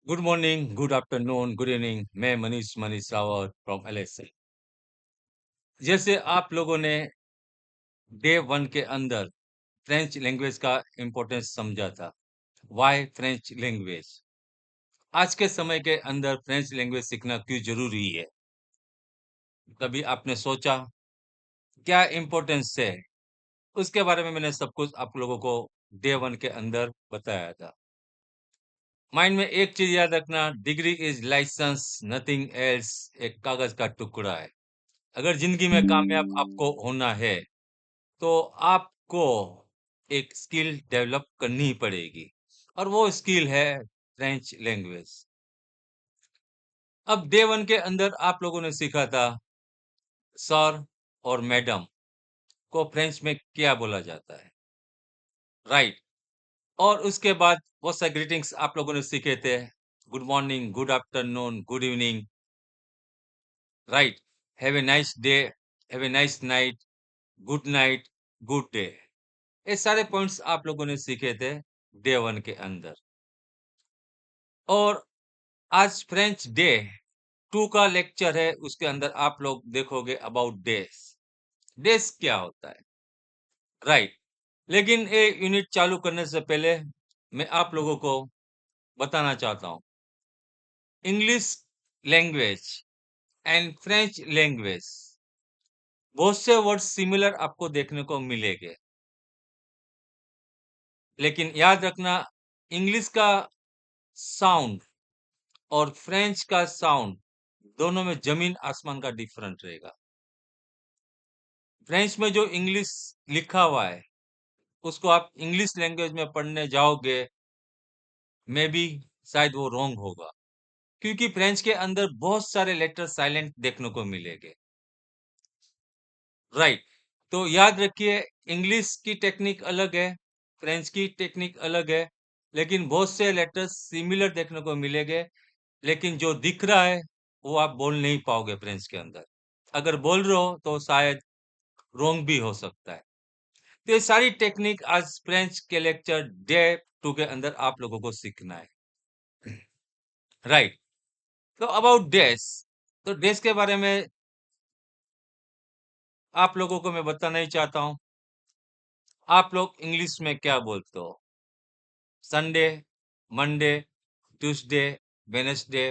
Good morning, good afternoon, good evening. मैं Manish Manish Rawat from LSA. जैसे आप लोगों ने डे 1 के अंदर फ्रेंच लैंग्वेज का इम्पोर्टेंस समझा था। Why French language? आज के समय के अंदर फ्रेंच लैंग्वेज सीखना क्यों ज़रूरी है? कभी आपने सोचा क्या इम्पोर्टेंस है? उसके बारे में मैंने सब कुछ आप लोगों को डे 1 के अंदर बताया था। माइंड में एक चीज़ याद रखना, degree is licence, nothing else. एक कागज़ का टुकड़ा है। अगर ज़िंदगी में कामयाब आपको होना है, तो आपको एक स्किल डेवलप करनी ही पड़ेगी और वो स्किल है फ्रेंच लैंग्वेज। अब डे 1 के अंदर आप लोगों ने सीखा था सर और मैडम को फ्रेंच में क्या बोला जाता है, राइट? और उसके बाद बहुत सारे ग्रीटिंग्स आप लोगों ने सीखे थे। Good morning, good afternoon, good evening, right? Have a nice day, have a nice night, good night, good day. ये सारे पॉइंट्स आप लोगों ने सीखे थे डे 1 के अंदर। और आज फ्रेंच डे 2 का लेक्चर है, उसके अंदर आप लोग देखोगे अबाउट डेज़। डेज़ क्या होता है? राइट। लेकिन ये यूनिट चालू करने से पहले मैं आप लोगों को बताना चाहता हूँ, English language and French language बहुत से वर्ड सिमिलर आपको देखने को मिलेंगे। लेकिन याद रखना, इंग्लिश का साउंड और फ्रेंच का साउंड दोनों में जमीन आसमान का डिफरेंट रहेगा। फ्रेंच में जो इंग्लिश लिखा हुआ है, उसको आप इंग्लिश लैंग्वेज में पढ़ने जाओगे, मे बी शायद वो रॉन्ग होगा, क्योंकि फ्रेंच के अंदर बहुत सारे लेटर साइलेंट देखने को मिलेंगे, राइट? तो याद रखिए, इंग्लिश की टेक्निक अलग है, फ्रेंच की टेक्निक अलग है, लेकिन बहुत से लेटर्स सिमिलर देखने को मिलेंगे, लेकिन जो दिख रहा है, वो आप बोल नहीं पाओगे फ्रेंच के अंदर। अगर बोल रहे हो, तो शायद रॉन्ग भी हो सकता है। तो ये सारी टेक्निक आज फ्रेंच के लेक्चर डे 2 के अंदर आप लोगों को सीखना है, राइट? तो अबाउट डेज, तो डेज के बारे में आप लोगों को मैं बताना ही चाहता हूँ। आप लोग इंग्लिश में क्या बोलते हो? Sunday, Monday, Tuesday, Wednesday,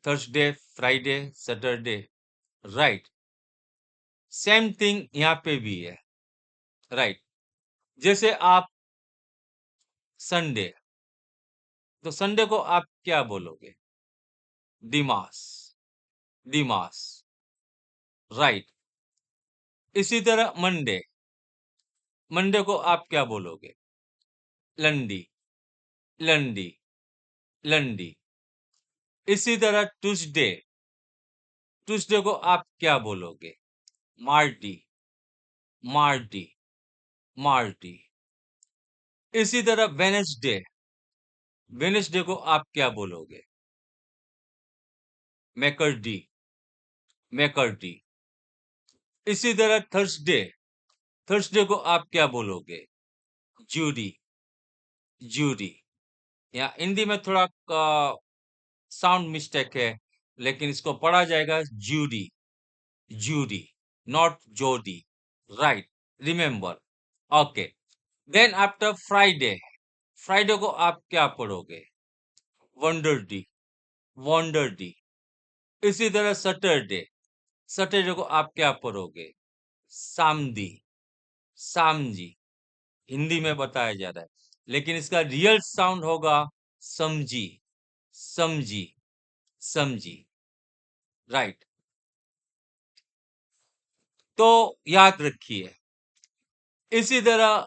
Thursday, Friday, Saturday, right? Same thing यहाँ पे भी है, राइट? जैसे आप संडे, तो संडे को आप क्या बोलोगे? डिमास, डिमास, राइट? इसी तरह मंडे, मंडे को आप क्या बोलोगे? लंडी, लंडी, लंडी। इसी तरह ट्यूसडे, ट्यूसडे को आप क्या बोलोगे? मार्टी, मार्टी, मार्टी। इसी तरह वेडनेसडे, वेडनेसडे को आप क्या बोलोगे? मैकर्डी, मैकर्डी। इसी तरह थर्सडे, थर्सडे को आप क्या बोलोगे? जूडी, जूडी। या हिंदी में थोड़ा साउंड मिस्टेक है, लेकिन इसको पढ़ा जाएगा जूडी, जूडी, नॉट जोडी, right? Remember, okay. Then after Friday, Friday को आप क्या पढ़ोगे? Wonder D, wonder D. इसी तरह सैटरडे, सैटरडे को आप क्या पढ़ोगे? सामदी, सामजी। हिंदी में बताया जा रहा है, लेकिन इसका रियल साउंड होगा समझी, समझी, समझी, राइट? तो याद रखिए, इसी तरह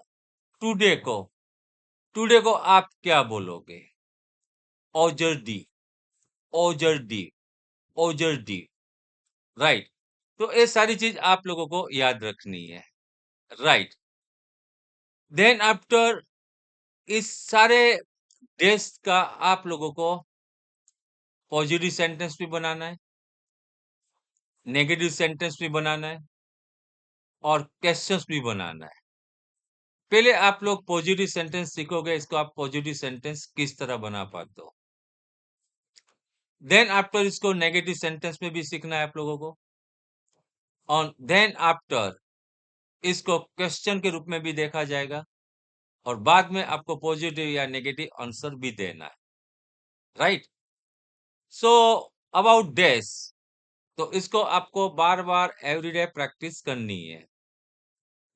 टुडे को, टुडे को आप क्या बोलोगे? ओजरडी, ओजरडी, ओजरडी, राइट? तो ये सारी चीज आप लोगों को याद रखनी है, राइट? देन आफ्टर इस सारे डेज का आप लोगों को पॉजिटिव सेंटेंस भी बनाना है, नेगेटिव सेंटेंस भी बनाना है और क्वेश्चंस भी बनाना है। पहले आप लोग पॉजिटिव सेंटेंस सीखोगे, इसको आप पॉजिटिव सेंटेंस किस तरह बना पाते हो। देन आफ्टर इसको नेगेटिव सेंटेंस में भी सीखना है आप लोगों को। और देन आफ्टर इसको क्वेश्चन के रूप में भी देखा जाएगा और बाद में आपको पॉजिटिव या नेगेटिव आंसर भी देना है, राइट। सो अबाउट दिस, तो इसको आपको बार-बार एवरीडे प्रैक्टिस करनी है।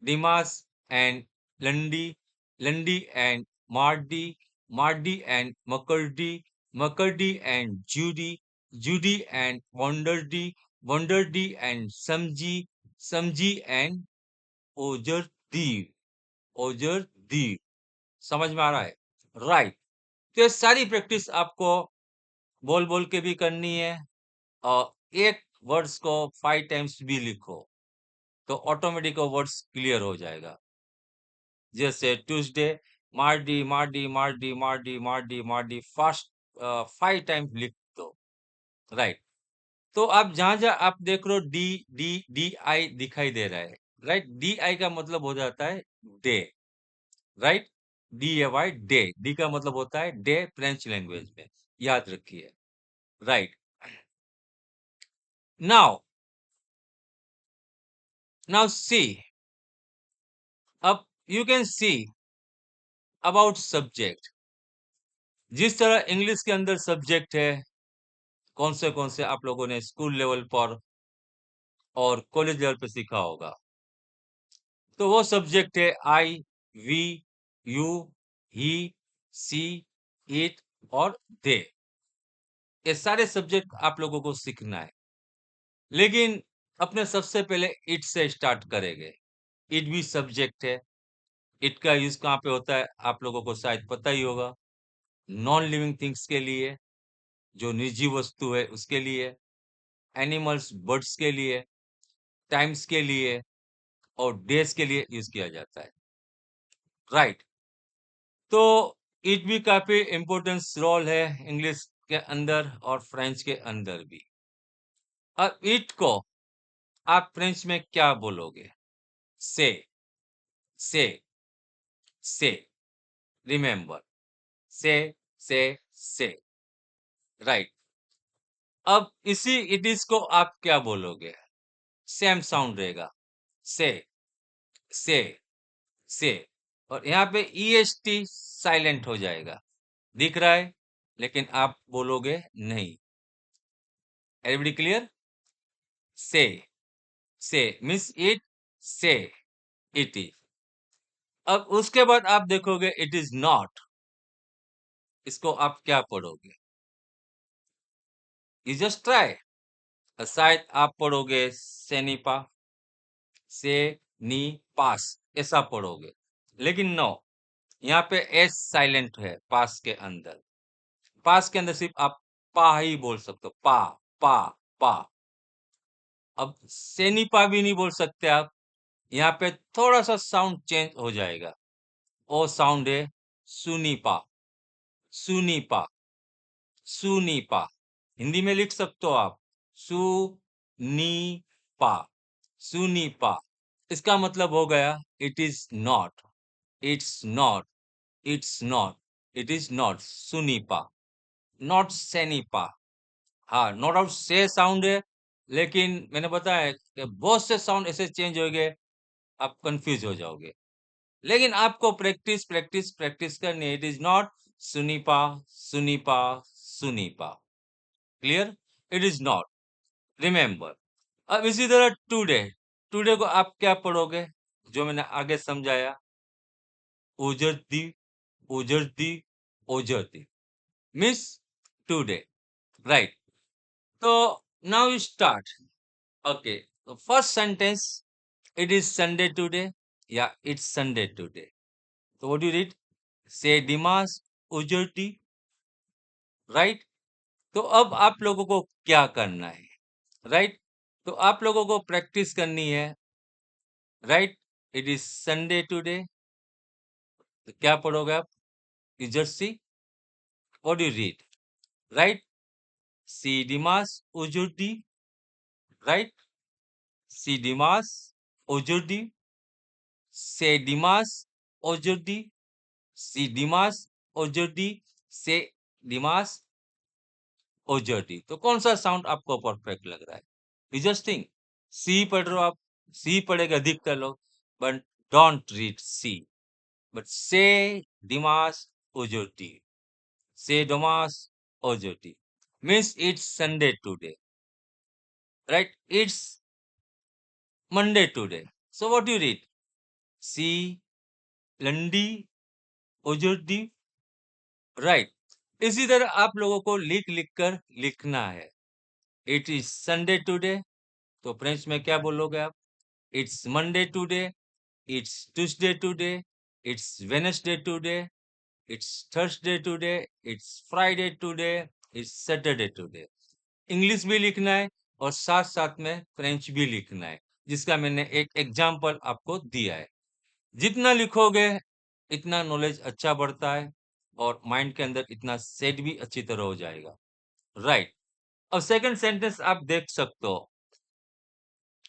Dimas and Lundi, Lundi and Mardi, Mardi and McCurdy, McCurdy and Judy, Judy and Wonderdy, Wonderdy and Samji, Samji and ओजरदीप, ओजरदीप। समझ में आ रहा है? राइट। तो ये सारी प्रैक्टिस आपको बोल बोल के भी करनी है और एक वर्ड्स को 5 टाइम्स भी लिखो तो ऑटोमेटिक वो वर्ड्स क्लियर हो जाएगा। जैसे Tuesday, Mardi, Mardi, Mardi, Mardi, Mardi, Mardi, fast 5 times लिख दो, राइट। तो आप जहाँ-जहाँ आप देख रहे हो डी, डी, डी, आई दिखाई दे रहा है, राइट। डी, आई का मतलब हो जाता है डे, राइट। डी, ए, वाई, डे। डी का मतलब होता है डे फ्रेंच लैंग्वेज में, याद रखिए, राइट। नाउ, नाउ सी, अब you can see about subject. जिस तरह इंग्लिश के अंदर सब्जेक्ट है, कौन से आप लोगों ने स्कूल लेवल पर और कॉलेज लेवल पे सीखा होगा। तो वो सब्जेक्ट है I, we, you, he, she, it और दे। ये सारे सब्जेक्ट आप लोगों को सीखना है। लेकिन अपने सबसे पहले इट से स्टार्ट करेंगे। इट भी सब्जेक्ट है। इट का यूज़ कहाँ पे होता है आप लोगों को शायद पता ही होगा। नॉन लिविंग थिंग्स के लिए, जो निर्जीव वस्तु है उसके लिए, एनिमल्स, बर्ड्स के लिए, टाइम्स के लिए और डेज के लिए यूज़ किया जाता है। राइट। तो इट भी काफी इम्पोर्टेंस रोल है इंग्लिश के अंदर और फ्रेंच के अंदर भी। अब इट को आप फ्रेंच में क्या बोलोगे? से, से, से, रिमेंबर, से, से, राइट। अब इसी इट इज को आप क्या बोलोगे? सेम साउंड रहेगा, से, से, से, और यहाँ पे ईएसटी साइलेंट हो जाएगा, दिख रहा है, लेकिन आप बोलोगे नहीं। Everybody clear? से मीन्स इट, से इट इज। अब उसके बाद आप देखोगे इट इज नॉट, इसको आप क्या पढ़ोगे? You just try. शायद आप पढ़ोगे सेनिपा, से नी पास, ऐसा पढ़ोगे, लेकिन नो, यहाँ पे एस साइलेंट है पास के अंदर। पास के अंदर सिर्फ आप पा ही बोल सकते हो, पा, पा, पा। अब सेनिपा भी नहीं बोल सकते आप, यहाँ पे थोड़ा सा साउंड चेंज हो जाएगा। ओ साउंड है सुनीपा, सुनीपा, सुनीपा। हिंदी में लिख सकते हो आप, सुनीपा, सुनीपा। इसका मतलब हो गया it is not, it's not, it's not, it is not सुनीपा, नॉट सेनीपा। हाँ, नो डाउट से साउंड है, लेकिन मैंने बताया कि बहुत से साउंड ऐसे चेंज हो गए, आप कंफ्यूज हो जाओगे। लेकिन आपको प्रैक्टिस प्रैक्टिस प्रैक्टिस करनी है। इट इज नॉट सुनीपा, सुनीपा, सुनीपा। Clear? It is not, remember. अब इसी तरह टुडे, टुडे को आप क्या पढ़ोगे? जो मैंने आगे समझाया, ओजरती, ओजरती, ओजरती, मिस टुडे, राइट। तो नाउ स्टार्ट। ओके, तो first sentence, it is Sunday today या इट्स संडे टुडे। तो व्हाट यू रीड? से डिमास ओजरती, राइट। तो अब आप लोगों को क्या करना है, राइट। तो आप लोगों को प्रैक्टिस करनी है, right. It is Sunday today, तो क्या पढ़ोगे आप? You just see what you read, right. सी डिमास ओजरती, राइट। सी डिमास ओजरती, से डिमास aujourd'hui, सी dimanche aujourd'hui, से dimanche aujourd'hui। तो कौन सा साउंड आपको परफेक्ट लग रहा है? यू जस्ट थिंक, सी पढ़ रहे हो आप, सी पढ़ेगा अधिकतर लोग, but don't read C, but say Dimas Ojoti. Say Dimas Ojoti. Means it's Sunday today. Right? It's Monday today. So what do you read? See Lundi Ojoti. Right. इसी तरह आप लोगों को लिख कर लिखना है। It is Sunday today. तो फ्रेंच में क्या बोलोगे आप? It's Monday today. It's Tuesday today. It's Wednesday today. It's Thursday today. It's Friday today. It's Saturday today. English भी लिखना है और साथ साथ में फ्रेंच भी लिखना है, जिसका मैंने एक एग्जाम्पल आपको दिया है। जितना लिखोगे इतना नॉलेज अच्छा बढ़ता है और माइंड के अंदर इतना सेट भी अच्छी तरह हो जाएगा। राइट। अब सेकंड सेंटेंस आप देख सकते हो,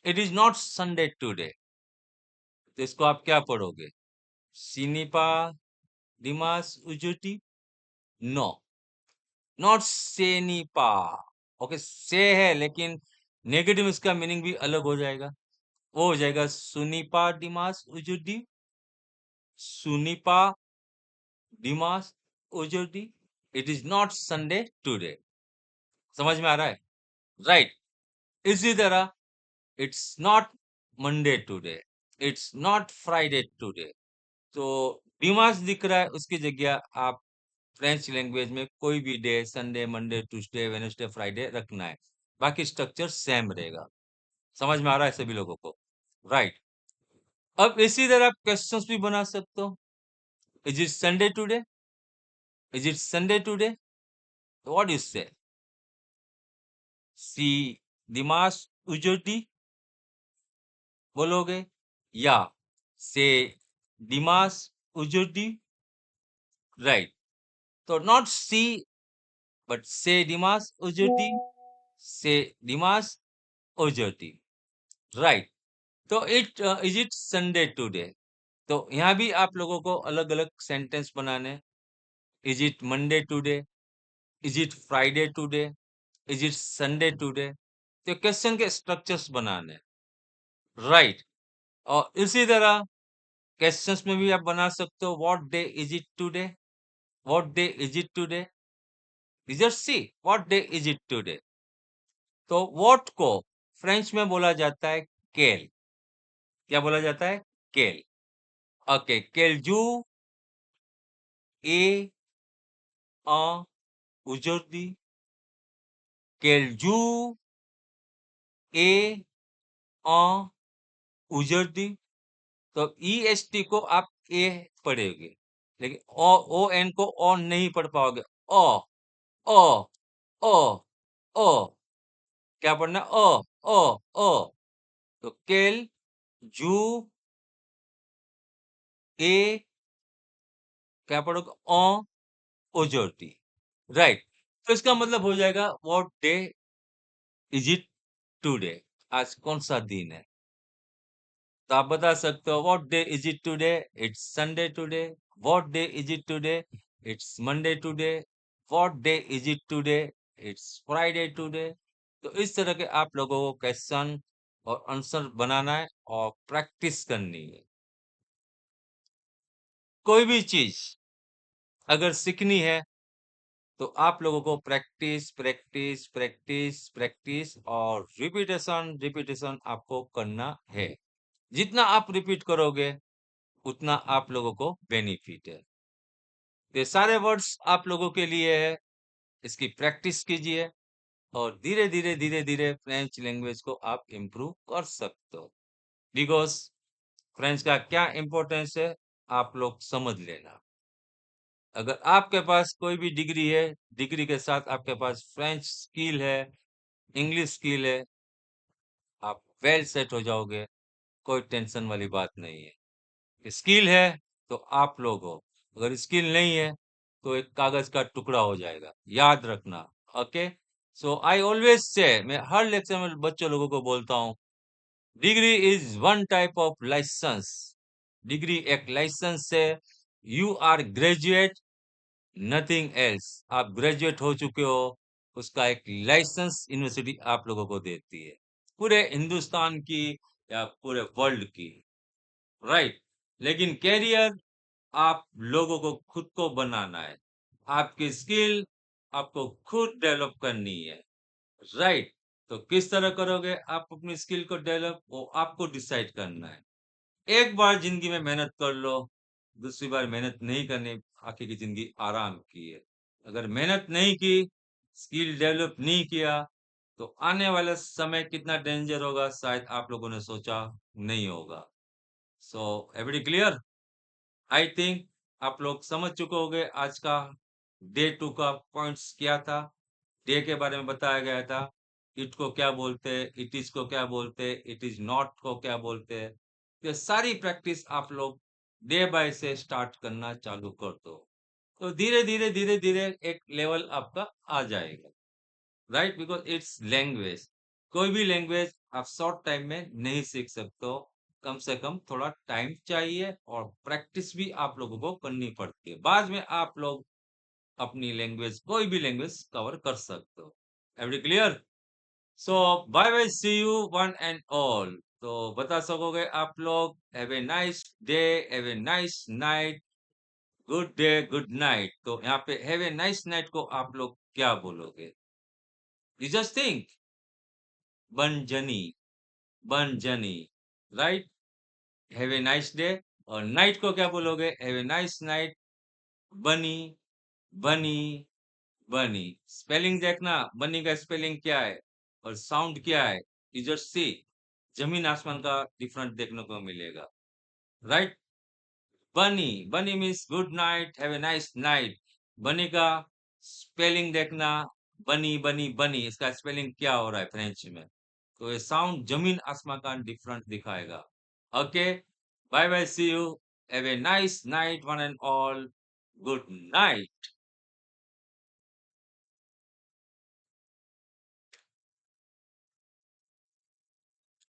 it is not Sunday today. तो इसको आप क्या पढ़ोगे? सिनिपा दिमास उजुटी? नो, नॉट सेनिपा। ओके, से है लेकिन नेगेटिव इसका मीनिंग भी अलग हो जाएगा। वो हो जाएगा सुनिपा दिमास उजुडी, सुनिपा दिमास उजुडी। It is not Sunday today. समझ में आ रहा है? राइट। इसी तरह it's not Monday today, it's not Friday today. तो दिमास दिख रहा है, उसकी जगह आप फ्रेंच लैंग्वेज में कोई भी day, Sunday, Monday, Tuesday, Wednesday, Friday रखना है। बाकी स्ट्रक्चर सेम रहेगा। समझ में आ रहा है सभी लोगों को? राइट। अब इसी तरह आप क्वेश्चंस भी बना सकते हो। Is it Sunday today? Is it Sunday today? What you से? सी दिमास उजोटी बोलोगे या से दिमास उजोटी? राइट। तो नॉट सी बट से दिमास उजोटी, से दिमास उजोटी। राइट। तो इज इट संडे टुडे? तो यहाँ भी आप लोगों को अलग अलग सेंटेंस बनाने। Is it Monday today? Is it Friday today? Is it Sunday today? तो क्वेश्चन के स्ट्रक्चर्स बनाने। राइट। और इसी तरह क्वेश्चंस में भी आप बना सकते हो, what day is it today? What day is it today? Just see, what day is it today? तो व्हाट को फ्रेंच में बोला जाता है केल। क्या बोला जाता है? केल। ओके, केल जू ए en aujourd'hui? Quel jour est en aujourd'hui? तो EST को आप ए पढ़ेंगे, लेकिन ओ एन को ओ नहीं पढ़ पाओगे। ओ ओ ओ ओ, क्या पढ़ना? ओ ओ ओ। तो केल जू ए, क्या पढ़ोगे? ओ ओजोटी। राइट। तो इसका मतलब हो जाएगा what day is it today? आज कौन सा दिन है? तो आप बता सकते हो, what day is it today? It's Sunday today. What day is it today? It's Monday today. What day is it today? It's Friday today. तो इस तरह के आप लोगों को क्वेश्चन और आंसर बनाना है और प्रैक्टिस करनी है। कोई भी चीज अगर सीखनी है तो आप लोगों को प्रैक्टिस प्रैक्टिस प्रैक्टिस प्रैक्टिस और रिपीटेशन रिपीटेशन आपको करना है। जितना आप रिपीट करोगे उतना आप लोगों को बेनिफिट है। तो ये सारे वर्ड्स आप लोगों के लिए है, इसकी प्रैक्टिस कीजिए और धीरे धीरे धीरे धीरे फ्रेंच लैंग्वेज को आप इम्प्रूव कर सकते हो। बिकॉज फ्रेंच का क्या इम्पोर्टेंस है आप लोग समझ लेना। अगर आपके पास कोई भी डिग्री है, डिग्री के साथ आपके पास फ्रेंच स्किल है, इंग्लिश स्किल है, आप वेल सेट हो जाओगे। कोई टेंशन वाली बात नहीं है। स्किल है तो आप लोग हो, अगर स्किल नहीं है तो एक कागज का टुकड़ा हो जाएगा, याद रखना। Okay. So I always say, मैं हर लेक्चर में बच्चों लोगों को बोलता हूँ, degree is one type of licence degree एक लाइसेंस है। You are graduate, nothing else. आप ग्रेजुएट हो चुके हो, उसका एक लाइसेंस यूनिवर्सिटी आप लोगों को देती है, पूरे हिंदुस्तान की या पूरे वर्ल्ड की, राइट। लेकिन कैरियर आप लोगों को खुद को बनाना है। आपकी स्किल आपको खुद डेवलप करनी है, राइट। तो किस तरह करोगे आप अपनी स्किल को डेवलप, वो आपको डिसाइड करना है। एक बार जिंदगी में मेहनत कर लो, दूसरी बार मेहनत नहीं करनी, आखिर की जिंदगी आराम की है। अगर मेहनत नहीं की, स्किल डेवलप नहीं किया, तो आने वाला समय कितना डेंजर होगा शायद आप लोगों ने सोचा नहीं होगा। So every clear? I think आप लोग समझ चुके होंगे आज का डे 2 का पॉइंट्स क्या था। डे के बारे में बताया गया था। इट को क्या बोलते हैं, इट इज को क्या बोलते हैं, इट इज नॉट को क्या बोलते हैं। ये सारी प्रैक्टिस आप लोग डे बाय से स्टार्ट करना चालू कर दो, तो धीरे धीरे धीरे धीरे एक लेवल आपका आ जाएगा, राइट। Because it's language. कोई भी लैंग्वेज आप शॉर्ट टाइम में नहीं सीख सकते हो। कम से कम थोड़ा टाइम चाहिए और प्रैक्टिस भी आप लोगों को करनी पड़ती है। बाद में आप लोग अपनी लैंग्वेज, कोई भी लैंग्वेज कवर कर सकते हो। Every clear? So bye bye, see you one and all. तो बता सकोगे आप लोग, have a nice day, have a nice night, good day, good night. तो यहाँ पे हैव ए नाइस नाइट को आप लोग क्या बोलोगे? यू जस्ट थिंक, बनजनी, बनजनी, right. Have a nice day. और नाइट को क्या बोलोगे? हैव ए नाइस नाइट, बनी, बनी, बनी। स्पेलिंग देखना, बनी का स्पेलिंग क्या है और साउंड क्या है। यू जस्ट सी, जमीन आसमान का डिफरेंट देखने को मिलेगा, राइट। बनी, बनी means good night, have a nice night. बनी का स्पेलिंग देखना, बनी, बनी, बनी, इसका स्पेलिंग क्या हो रहा है फ्रेंच में। तो ये साउंड जमीन आसमान का डिफरेंट दिखाएगा। Okay, bye bye, see you, have a nice night one and all, good night.